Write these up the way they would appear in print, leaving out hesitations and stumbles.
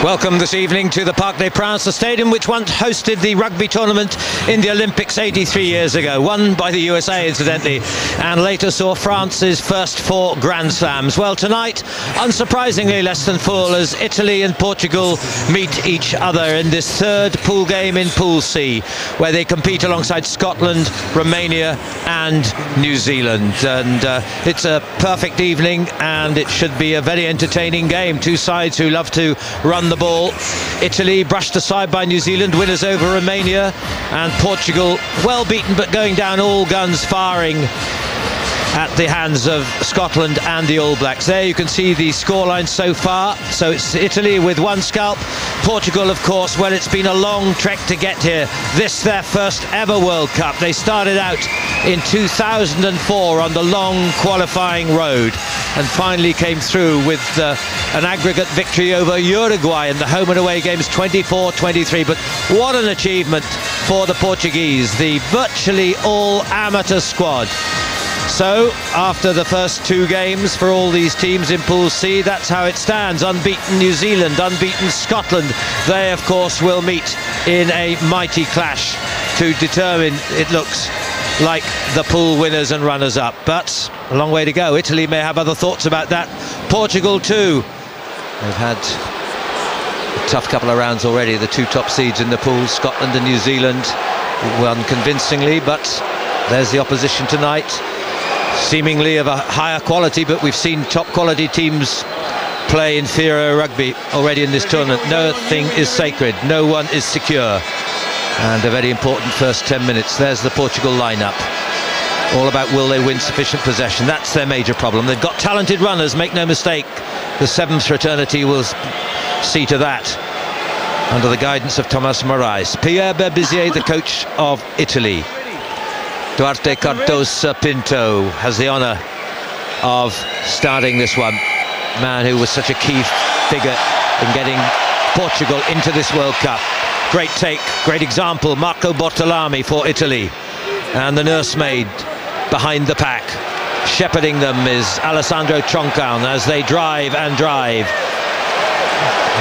Welcome this evening to the Parc des Princes, the stadium which once hosted the rugby tournament in the Olympics 83 years ago, won by the USA incidentally, and later saw France's first 4 Grand Slams. Well, tonight, unsurprisingly less than full, as Italy and Portugal meet each other in this third pool game in Pool C, where they compete alongside Scotland, Romania and New Zealand. And it's a perfect evening, and it should be a very entertaining game. Two sides who love to run the ball. Italy brushed aside by New Zealand, winners over Romania, and Portugal well beaten but going down all guns firing at the hands of Scotland and the All Blacks. There you can see the scoreline so far. So it's Italy with 1 scalp. Portugal, of course, well, it's been a long trek to get here. This their first ever World Cup. They started out in 2004 on the long qualifying road and finally came through with an aggregate victory over Uruguay in the home and away games 24-23. But what an achievement for the Portuguese, the virtually all amateur squad. So, after the first 2 games for all these teams in Pool C, that's how it stands. Unbeaten New Zealand, unbeaten Scotland. They, of course, will meet in a mighty clash to determine, it looks like, the pool winners and runners-up. But a long way to go. Italy may have other thoughts about that. Portugal, too. They've had a tough couple of rounds already. The 2 top seeds in the pool, Scotland and New Zealand, won convincingly, but there's the opposition tonight. Seemingly of a higher quality, but we've seen top quality teams play inferior rugby already in this tournament. Nothing is sacred, no one is secure, and a very important first 10 minutes. There's the Portugal lineup, all about will they win sufficient possession. That's their major problem. They've got talented runners, make no mistake. The 7th fraternity will see to that under the guidance of Thomas Morais. Pierre Berbizier, the coach of Italy. Duarte Cardoso Pinto has the honour of starting this one. Man who was such a key figure in getting Portugal into this World Cup. Great take, great example. Marco Bortolami for Italy. And the nursemaid behind the pack. Shepherding them is Alessandro Troncan as they drive and drive.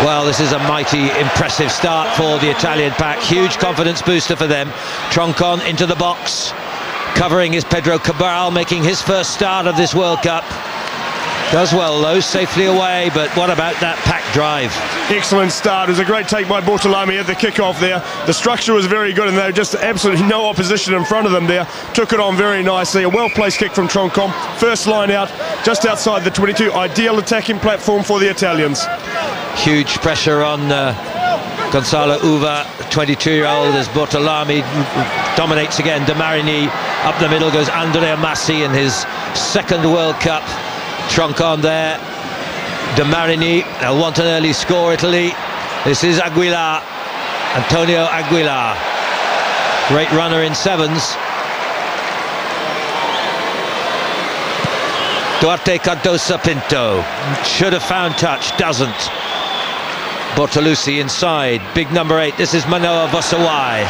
Well, this is a mighty impressive start for the Italian pack. Huge confidence booster for them. Troncan into the box. Covering is Pedro Cabral, making his first start of this World Cup. Does well though, safely away, but what about that pack drive? Excellent start. It was a great take by Bortolami at the kickoff there. The structure was very good and there was just absolutely no opposition in front of them there. Took it on very nicely. A well-placed kick from Troncan. First line out, just outside the 22. Ideal attacking platform for the Italians. Huge pressure on Gonzalo Uva, 22-year-old, as Bortolami dominates again. De Marigny up the middle, goes Andrea Massi in his 2nd World Cup. Troncan there. De Marigny, they'll want an early score, Italy. This is Aguilar, Antonio Aguilar. Great runner in 7s. Duarte Cardoso Pinto. Should have found touch, doesn't. Bortolucci inside, big number 8. This is Manoa Vosawai.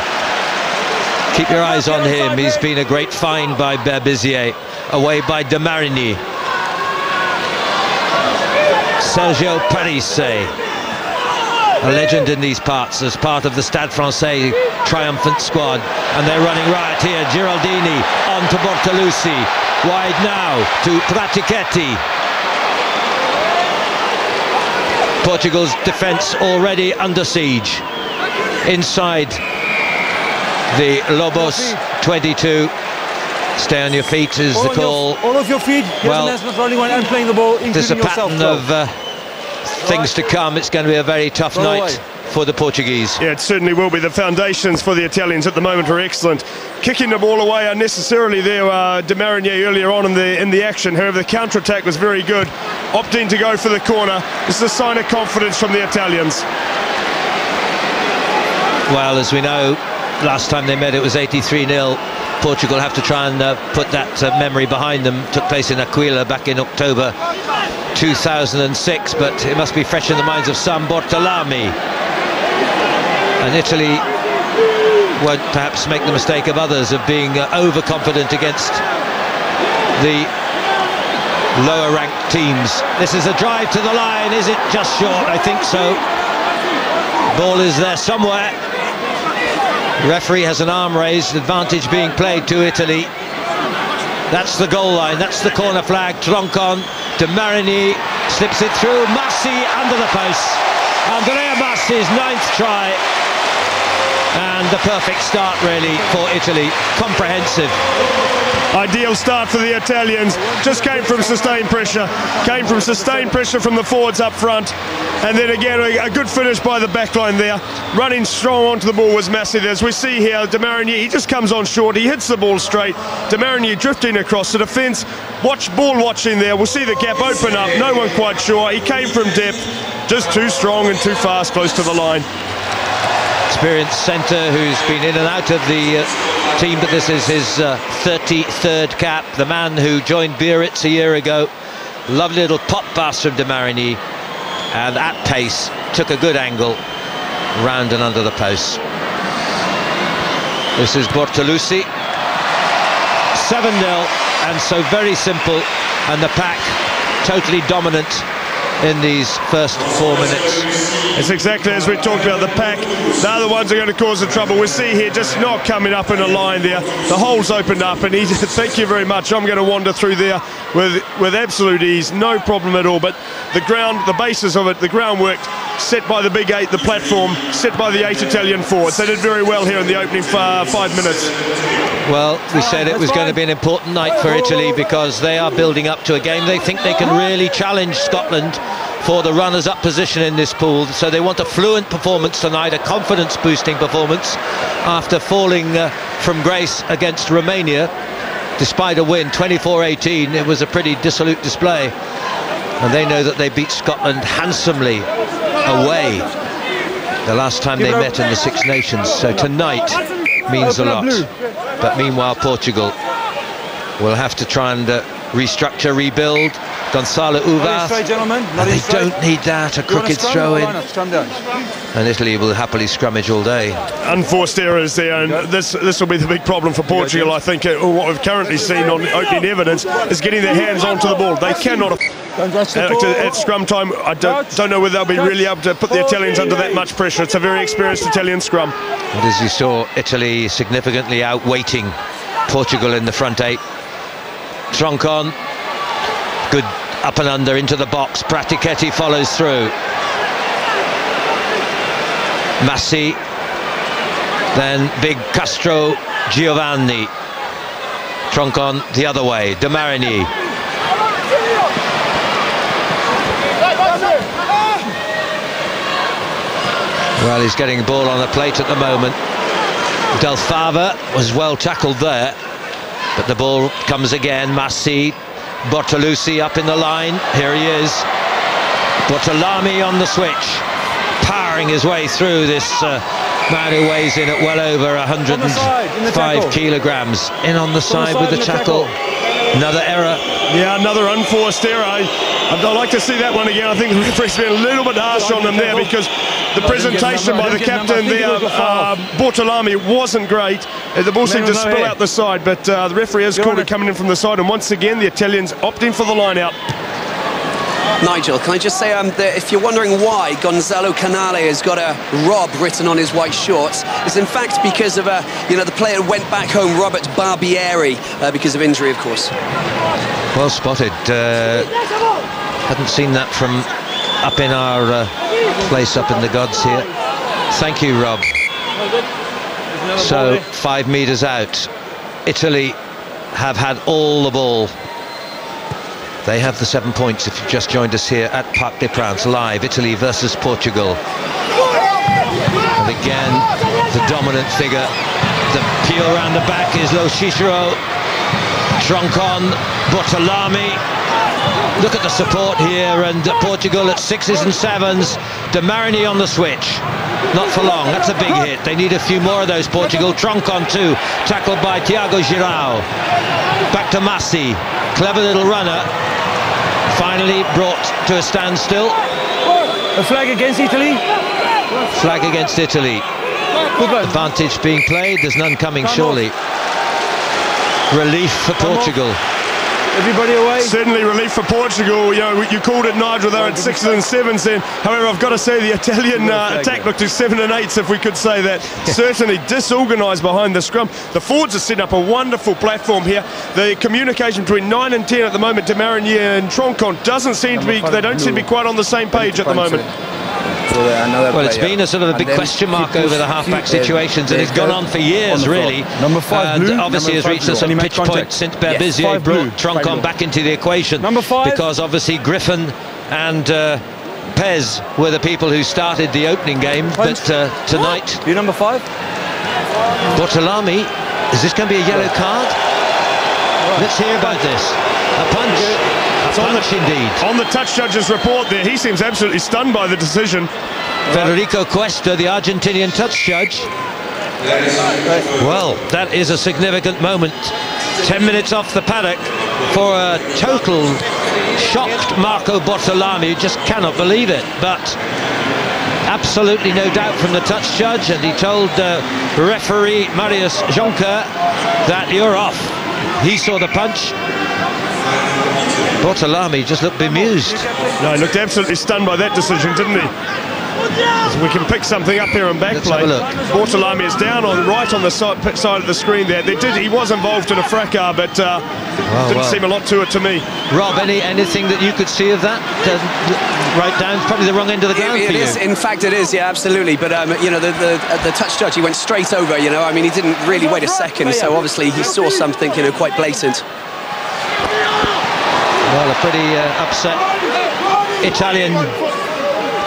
Keep your eyes on him. He's been a great find by Berbizier. Away by De Marigny. Sergio Parise, a legend in these parts, as part of the Stade Francais triumphant squad. And they're running riot here. Giraldini on to Bortolucci. Wide now to Pratichetti. Portugal's defence already under siege. Inside the Lobos 22. Stay on your feet is the call. All of your feet. Well, I'm playing the ball, there's a pattern of things to come. It's going to be a very tough night for the Portuguese. Yeah, it certainly will be. The foundations for the Italians at the moment are excellent. Kicking the ball away unnecessarily there, De Marigny earlier on in the action. However, the counter-attack was very good. Opting to go for the corner. This is a sign of confidence from the Italians. Well, as we know, last time they met it was 83-0. Portugal have to try and put that memory behind them. Took place in Aquila back in October 2006, but it must be fresh in the minds of some. Bortolami. And Italy won't perhaps make the mistake of others of being overconfident against the lower ranked teams. This is a drive to the line. Is it just short? I think so. Ball is there somewhere. The referee has an arm raised, advantage being played to Italy. That's the goal line, that's the corner flag. Troncon, De Marigny slips it through. Massi under the post. Andrea Massi's 9th try. And the perfect start really for Italy, comprehensive. Ideal start for the Italians, just came from sustained pressure from the forwards up front, and then again a good finish by the back line there. Running strong onto the ball was Massi. As we see here, De Marigny, he just comes on short, he hits the ball straight. De Marigny drifting across the defence, ball watching there, we'll see the gap open up, no one quite sure, he came from depth, just too strong and too fast close to the line. Experienced centre who's been in and out of the team, but this is his 33rd cap. The man who joined Biarritz a year ago. Lovely little pop pass from De Marigny, and at pace took a good angle round and under the post. This is Bortolussi. 7-0, and so very simple, and the pack totally dominant in these first 4 minutes. It's exactly as we talked about, the pack, they're the ones who are going to cause the trouble. We see here just not coming up in a line there. The hole's opened up, and he's thank you very much, I'm going to wander through there with absolute ease, no problem at all. But the ground, the basis of it, the groundwork set by the big 8, the platform set by the 8 Italian forwards. They did very well here in the opening 5 minutes. Well, we said it was going to be an important night for Italy because they are building up to a game. They think they can really challenge Scotland for the runners-up position in this pool, so they want a fluent performance tonight, a confidence-boosting performance after falling from grace against Romania. Despite a win, 24-18, it was a pretty dissolute display, and they know that they beat Scotland handsomely away the last time they met in the Six Nations, so tonight means a lot. But meanwhile, Portugal will have to try and restructure, rebuild. Gonzalo Uvas, and they don't need that, a crooked throw in, and Italy will happily scrummage all day. Unforced errors there, and this will be the big problem for Portugal. I think what we've currently seen on opening evidence is getting their hands onto the ball. They cannot at scrum time. I don't know whether they'll be really able to put the Italians under that much pressure. It's a very experienced Italian scrum. And as you saw, Italy significantly outweighting Portugal in the front 8. Troncon, good up and under into the box. Pratichetti follows through. Massi, then big Castro Giovanni. Troncon the other way. De Marigny. Well, he's getting the ball on the plate at the moment. Del Fava was well tackled there, but the ball comes again. Massi, Bortolussi up in the line. Here he is. Bortolami on the switch, powering his way through this man who weighs in at well over 105 kilograms. In on the side with the tackle. Another error. Yeah, another unforced error. I'd like to see that one again. I think the referee's been a little bit harsh on them there, because the presentation by the captain there, Bortolami, wasn't great. The ball seemed to spill out the side, but the referee has called it coming in from the side, and once again the Italians opting for the line out. Nigel, can I just say that if you're wondering why Gonzalo Canale has got a Rob written on his white shorts, it's in fact because of the player went back home, Robert Barbieri, because of injury, of course. Well spotted. Hadn't seen that from up in our place up in the gods here. Thank you, Rob. So 5 meters out. Italy have had all the ball. They have the 7 points if you've just joined us here at Parc des Princes live. Italy versus Portugal. And again, the dominant figure. The peel around the back is Lo Cicero. Troncon, Bortolami. Look at the support here, and Portugal at 6s and 7s. De Marigny on the switch. Not for long, that's a big hit. They need a few more of those, Portugal. Troncon too, tackled by Thiago Girau. Back to Massi, clever little runner. Finally brought to a standstill. A flag against Italy. Flag against Italy. Advantage being played, there's none coming surely. Relief for Portugal. Everybody away. Certainly relief for Portugal. You know, you called it, Nigel. They're at 6s and 7s then. However, I've got to say the Italian attack looked to 7 and 8s, if we could say that. Certainly disorganised behind the scrum. The forwards are setting up a wonderful platform here. The communication between 9 and 10 at the moment, de Marigny and Troncon, doesn't seem to be. They don't seem to be quite on the same page at the moment. Well, it's been a sort of a big question mark over the half-back situations, and it's gone on for years, really. Number 5, and obviously has reached a sort of pitch point since Berbizier brought Troncon back into the equation. Number 5. Because obviously Griffin and Pez were the people who started the opening game, but tonight... You number 5? Bortolami, is this going to be a yellow card? Let's hear about this. A punch. Indeed. On the touch judge's report there, he seems absolutely stunned by the decision. Federico Cuesta, the Argentinian touch judge. Well, that is a significant moment. 10 minutes off the paddock for a total shocked Marco Bortolami, who just cannot believe it. But absolutely no doubt from the touch judge, and he told referee Marius Jonker that you're off. He saw the punch. Bortolami just looked bemused. No, he looked absolutely stunned by that decision, didn't he? So we can pick something up here on back play. Bortolami is down right on the side of the screen there. He was involved in a fracas, but didn't seem a lot to it to me. Rob, anything that you could see of that? Right down, probably the wrong end of the ground for you. In fact, it is, yeah, absolutely. But you know, the touch judge, he went straight over. You know, I mean, he didn't really wait a second, so obviously he saw something, you know, quite blatant. Well, a pretty upset Italian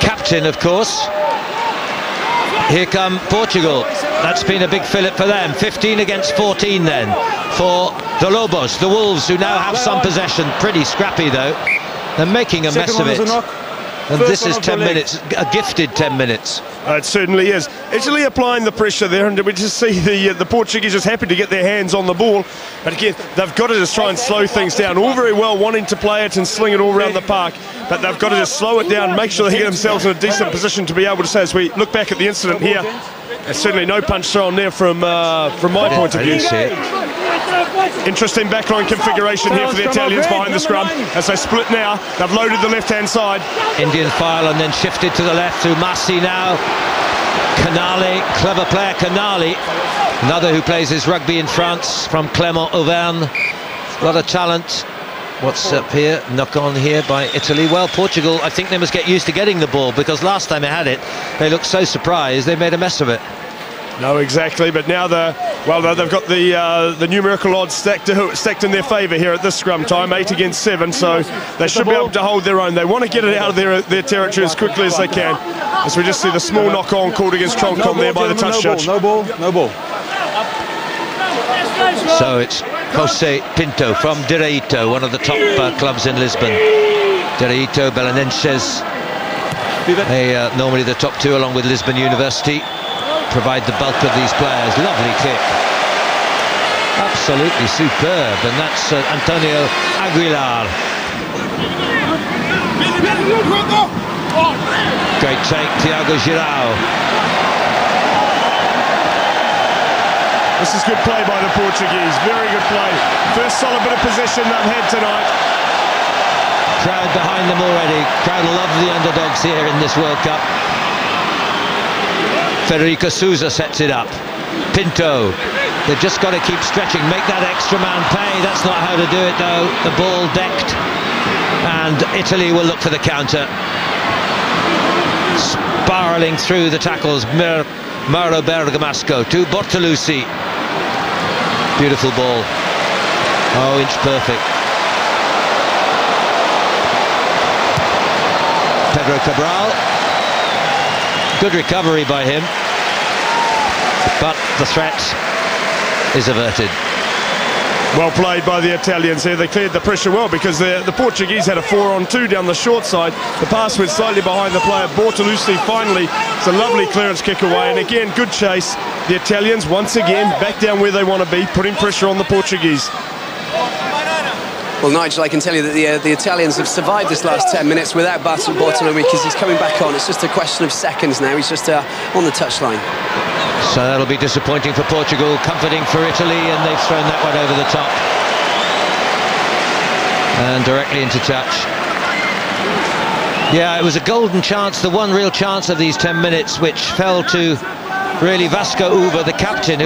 captain, of course. Here come Portugal. That's been a big fillip for them. 15 against 14 then for the Lobos, the Wolves, who now have some possession. Pretty scrappy, though. They're making a mess of it. And this is 10 minutes, a gifted 10 minutes. It certainly is. Italy applying the pressure there, and we just see the Portuguese just happy to get their hands on the ball. But again, they've got to just try and slow things down. All very well wanting to play it and sling it all around the park, but they've got to just slow it down, make sure they get themselves in a decent position to be able to say, as we look back at the incident here, there's certainly no punch thrown there from my point of view. Interesting backline configuration here for the Italians behind the scrum. As they split now, they've loaded the left-hand side. Indian file and then shifted to the left through Massi now. Canale, clever player Canale. Another who plays his rugby in France from Clermont Auvergne. A lot of talent. What's up here? Knock on here by Italy. Well, Portugal, I think they must get used to getting the ball, because last time they had it, they looked so surprised, they made a mess of it. No, exactly, but now they've got the numerical odds stacked in their favour here at this scrum time, 8 against 7, so they should be able to hold their own. They want to get it out of their territory as quickly as they can. As we just see the small knock-on called against Troncon there by the touch judge. No ball. So it's Jose Pinto from Direito, one of the top clubs in Lisbon. Direito, Belenenses, normally the top two along with Lisbon University, provide the bulk of these players. Lovely kick, absolutely superb, and that's Antonio Aguilar. Great take, Thiago Girau. This is good play by the Portuguese, very good play. First solid bit of possession they've had tonight. Crowd behind them already. Crowd love the underdogs here in this World Cup. Federico Sousa sets it up. Pinto, they've just got to keep stretching, make that extra man pay. That's not how to do it though. The ball decked, and Italy will look for the counter. Spiralling through the tackles, Mauro Bergamasco to Bortolussi. Beautiful ball. Oh, inch perfect. Pedro Cabral. Good recovery by him, but the threat is averted. Well played by the Italians here. They cleared the pressure well, because the Portuguese had a 4-on-2 down the short side. The pass went slightly behind the player. Bortolussi finally, it's a lovely clearance kick away, and again, good chase. The Italians once again back down where they want to be, putting pressure on the Portuguese. Well, Nigel, I can tell you that the Italians have survived this last 10 minutes without Bortolami, because he's coming back on. It's just a question of seconds now. He's just on the touchline. So that'll be disappointing for Portugal, comforting for Italy, and they've thrown that one over the top. and directly into touch. Yeah, it was a golden chance, the one real chance of these 10 minutes, which fell to really Vasco Uva, the captain, who